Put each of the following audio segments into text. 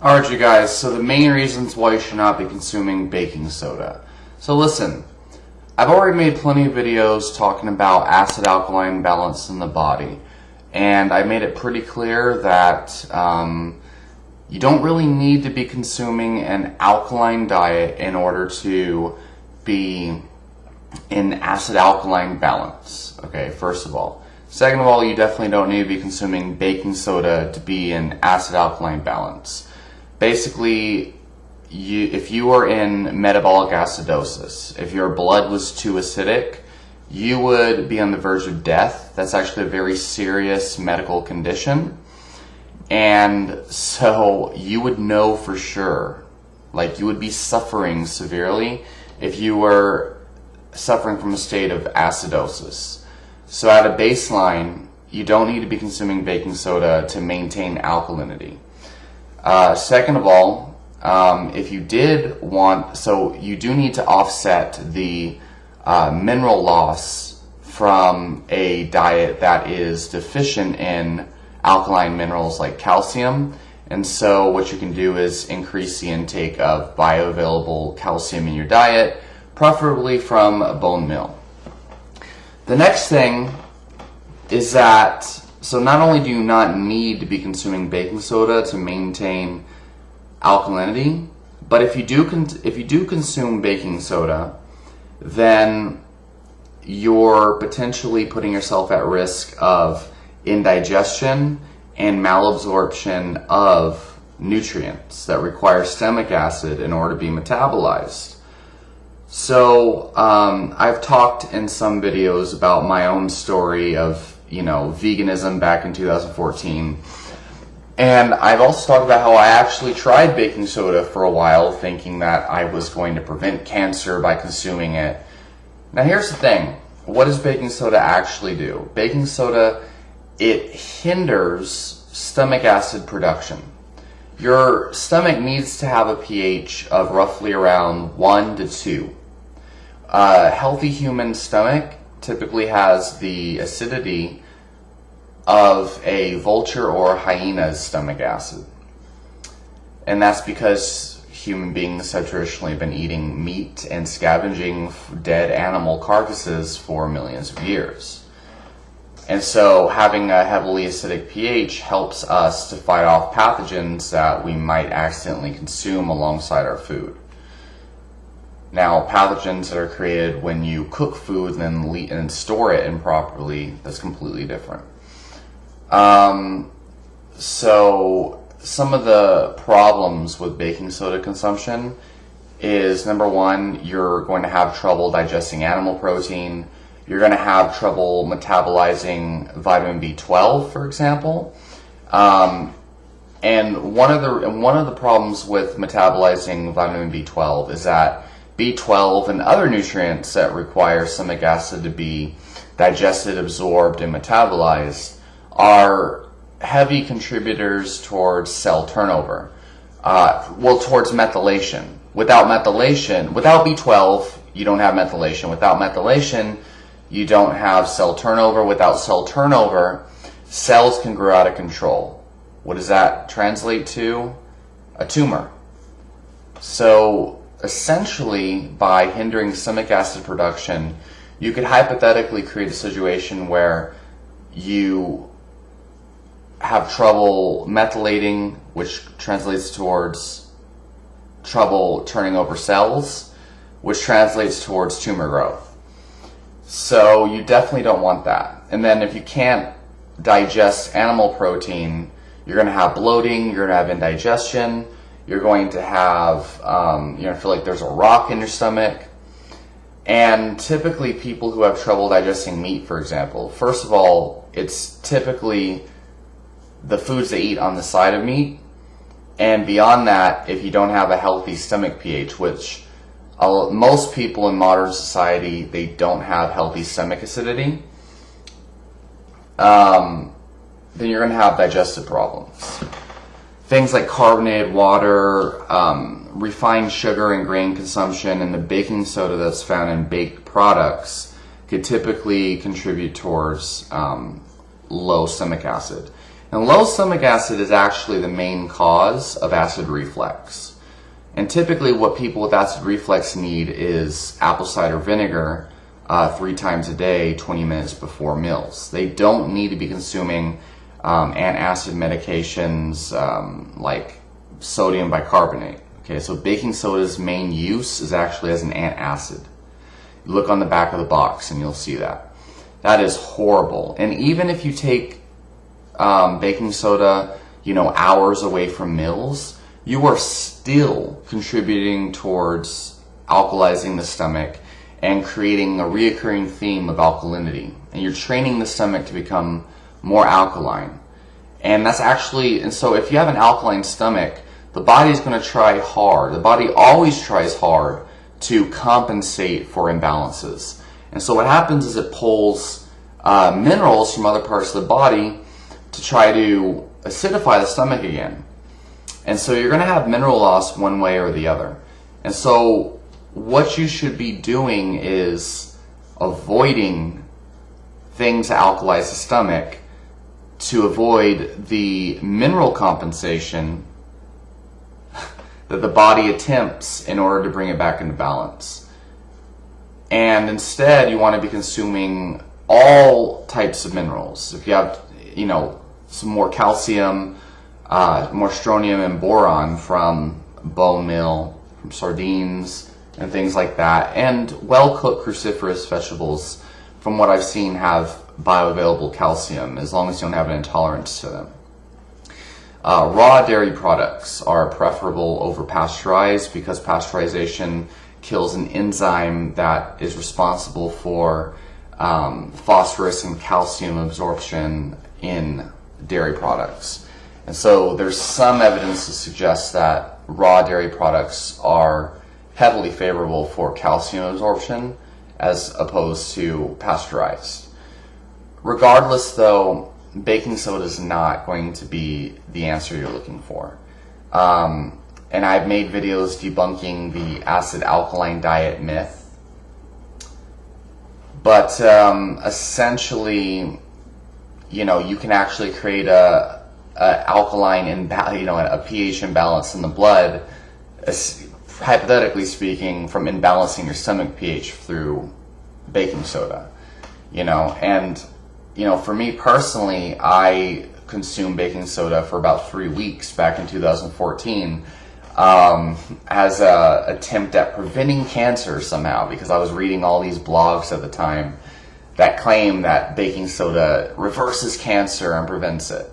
Alright you guys, so the main reasons why you should not be consuming baking soda. So listen, I've already made plenty of videos talking about acid-alkaline balance in the body, and I made it pretty clear that you don't really need to be consuming an alkaline diet in order to be in acid-alkaline balance. Okay, first of all. Second of all, you definitely don't need to be consuming baking soda to be in acid-alkaline balance. Basically, if you are in metabolic acidosis, if your blood was too acidic, you would be on the verge of death. That's actually a very serious medical condition. And so you would know for sure, like you would be suffering severely if you were suffering from a state of acidosis. So at a baseline, you don't need to be consuming baking soda to maintain alkalinity. Second of all, if you did want, so you do need to offset the mineral loss from a diet that is deficient in alkaline minerals like calcium. And so what you can do is increase the intake of bioavailable calcium in your diet, preferably from a bone meal. The next thing is that, so not only do you not need to be consuming baking soda to maintain alkalinity, but if you do consume baking soda, then you're potentially putting yourself at risk of indigestion and malabsorption of nutrients that require stomach acid in order to be metabolized. So I've talked in some videos about my own story of veganism back in 2014. And I've also talked about how I actually tried baking soda for a while, thinking that I was going to prevent cancer by consuming it. Now here's the thing. What does baking soda actually do? Baking soda, it hinders stomach acid production. Your stomach needs to have a pH of roughly around 1 to 2. A healthy human stomach typically has the acidity of a vulture or hyena's stomach acid. And that's because human beings have traditionally been eating meat and scavenging dead animal carcasses for millions of years. And so having a heavily acidic pH helps us to fight off pathogens that we might accidentally consume alongside our food. Now, pathogens that are created when you cook food and then store it improperly, that's completely different. So some of the problems with baking soda consumption is, number one, you're going to have trouble digesting animal protein. You're going to have trouble metabolizing vitamin B12, for example. And one of the problems with metabolizing vitamin B12 is that B12 and other nutrients that require stomach acid to be digested, absorbed, and metabolized are heavy contributors towards cell turnover. Towards methylation. Without B12, you don't have methylation. Without methylation, you don't have cell turnover. Without cell turnover, cells can grow out of control. What does that translate to? A tumor. So essentially, by hindering stomach acid production, you could hypothetically create a situation where you have trouble methylating, which translates towards trouble turning over cells, which translates towards tumor growth. So you definitely don't want that. And then if you can't digest animal protein, you're going to have bloating, you're going to have indigestion, you're going to have, you're going to feel like there's a rock in your stomach. And typically people who have trouble digesting meat, for example, first of all, it's typically the foods they eat on the side of meat. And beyond that, if you don't have a healthy stomach pH, which most people in modern society, they don't have healthy stomach acidity, then you're going to have digestive problems. Things like carbonated water, refined sugar and grain consumption, and the baking soda that's found in baked products could typically contribute towards low stomach acid. And low stomach acid is actually the main cause of acid reflux. And typically what people with acid reflux need is apple cider vinegar 3 times a day, 20 minutes before meals. They don't need to be consuming antacid medications like sodium bicarbonate. Okay, so baking soda's main use is actually as an antacid. You look on the back of the box and you'll see that. That is horrible. And even if you take baking soda, hours away from meals, you are still contributing towards alkalizing the stomach and creating a reoccurring theme of alkalinity. And you're training the stomach to become more alkaline. And so if you have an alkaline stomach, the body's going to try hard. The body always tries hard to compensate for imbalances. And so what happens is it pulls minerals from other parts of the body to try to acidify the stomach again. And so you're going to have mineral loss one way or the other. And so what you should be doing is avoiding things that alkalize the stomach to avoid the mineral compensation that the body attempts in order to bring it back into balance. And instead, you want to be consuming all types of minerals. If you have, some more calcium, more strontium and boron from bone meal, from sardines, and things like that. And well-cooked cruciferous vegetables, from what I've seen, have bioavailable calcium, as long as you don't have an intolerance to them. Raw dairy products are preferable over pasteurized because pasteurization kills an enzyme that is responsible for phosphorus and calcium absorption in dairy products. And so there's some evidence to suggest that raw dairy products are heavily favorable for calcium absorption as opposed to pasteurized. Regardless, though, baking soda is not going to be the answer you're looking for. And I've made videos debunking the acid-alkaline diet myth. But essentially, you can actually create a pH imbalance in the blood, hypothetically speaking, from imbalancing your stomach pH through baking soda. For me personally, I consumed baking soda for about 3 weeks back in 2014 as an attempt at preventing cancer somehow, because I was reading all these blogs at the time that claim that baking soda reverses cancer and prevents it.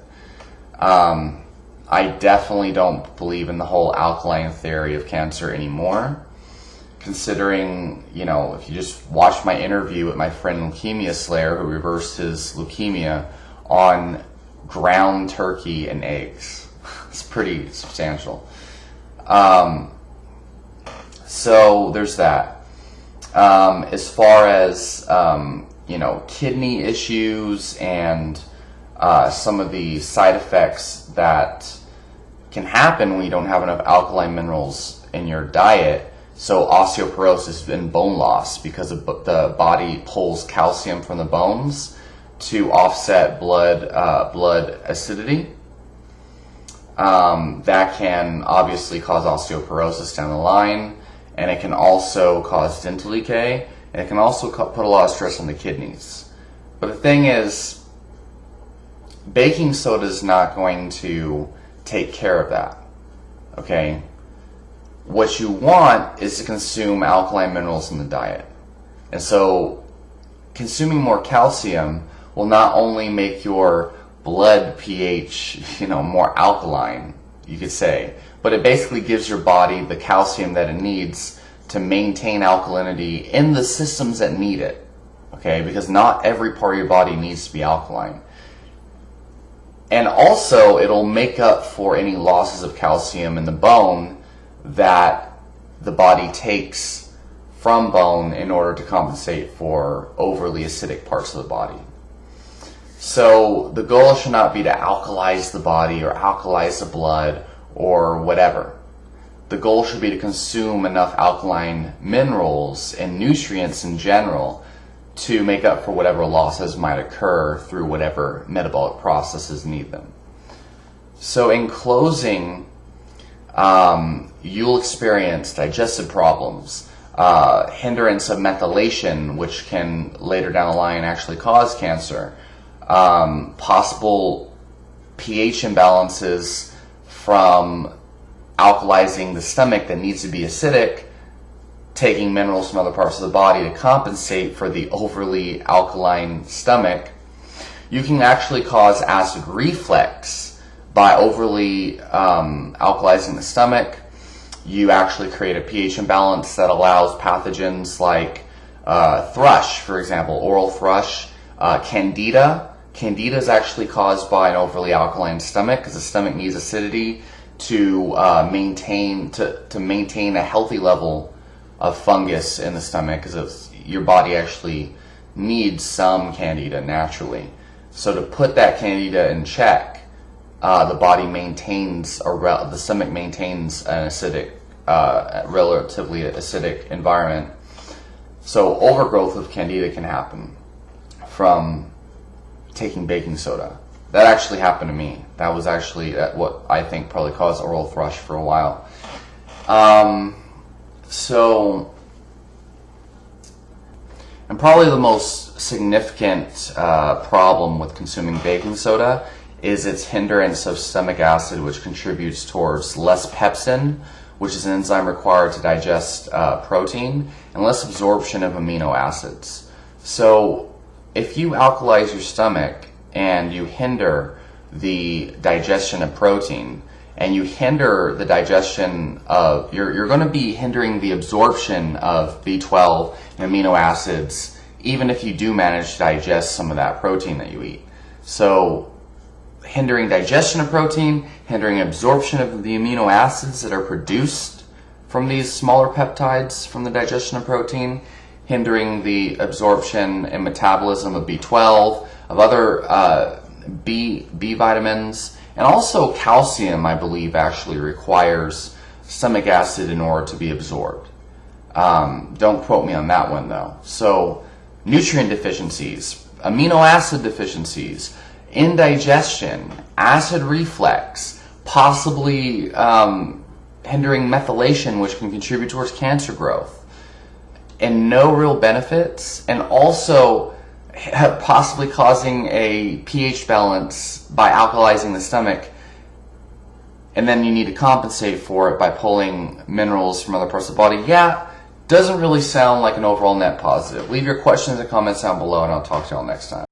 I definitely don't believe in the whole alkaline theory of cancer anymore, considering, if you just watch my interview with my friend Leukemia Slayer, who reversed his leukemia on ground turkey and eggs. It's pretty substantial. So there's that. As far as, kidney issues and some of the side effects that can happen when you don't have enough alkaline minerals in your diet. So osteoporosis and bone loss, because the body pulls calcium from the bones to offset blood acidity. That can obviously cause osteoporosis down the line, and it can also cause dental decay, and it can also put a lot of stress on the kidneys. But the thing is, baking soda is not going to take care of that, okay? What you want is to consume alkaline minerals in the diet. And so consuming more calcium will not only make your blood pH, more alkaline, you could say, but it basically gives your body the calcium that it needs to maintain alkalinity in the systems that need it, okay? Because not every part of your body needs to be alkaline. And also, it'll make up for any losses of calcium in the bone that the body takes from bone in order to compensate for overly acidic parts of the body. So the goal should not be to alkalize the body or alkalize the blood or whatever. The goal should be to consume enough alkaline minerals and nutrients in general to make up for whatever losses might occur through whatever metabolic processes need them. So in closing, you'll experience digestive problems, hindrance of methylation, which can later down the line actually cause cancer, possible pH imbalances from alkalizing the stomach that needs to be acidic, taking minerals from other parts of the body to compensate for the overly alkaline stomach. You can actually cause acid reflex by overly alkalizing the stomach. You actually create a pH imbalance that allows pathogens like thrush, for example, oral thrush, candida. Candida is actually caused by an overly alkaline stomach because the stomach needs acidity to maintain a healthy level of fungus in the stomach, because your body actually needs some candida naturally. So to put that candida in check, the body maintains, or the stomach maintains an acidic, relatively acidic environment. So overgrowth of candida can happen from taking baking soda. That actually happened to me. That was actually what I think probably caused oral thrush for a while. And probably the most significant problem with consuming baking soda is its hindrance of stomach acid, which contributes towards less pepsin, which is an enzyme required to digest protein, and less absorption of amino acids. So if you alkalize your stomach and you hinder the digestion of protein, and you hinder the digestion of, you're going to be hindering the absorption of B12 and amino acids, even if you do manage to digest some of that protein that you eat. So hindering digestion of protein, hindering absorption of the amino acids that are produced from these smaller peptides from the digestion of protein, hindering the absorption and metabolism of B12, of other B vitamins, and also calcium, I believe, actually requires stomach acid in order to be absorbed. Don't quote me on that one, though. So nutrient deficiencies, amino acid deficiencies, indigestion, acid reflux, possibly hindering methylation, which can contribute towards cancer growth, and no real benefits, and also possibly causing a pH balance by alkalizing the stomach, and then you need to compensate for it by pulling minerals from other parts of the body. Yeah, doesn't really sound like an overall net positive. Leave your questions and comments down below, and I'll talk to you all next time.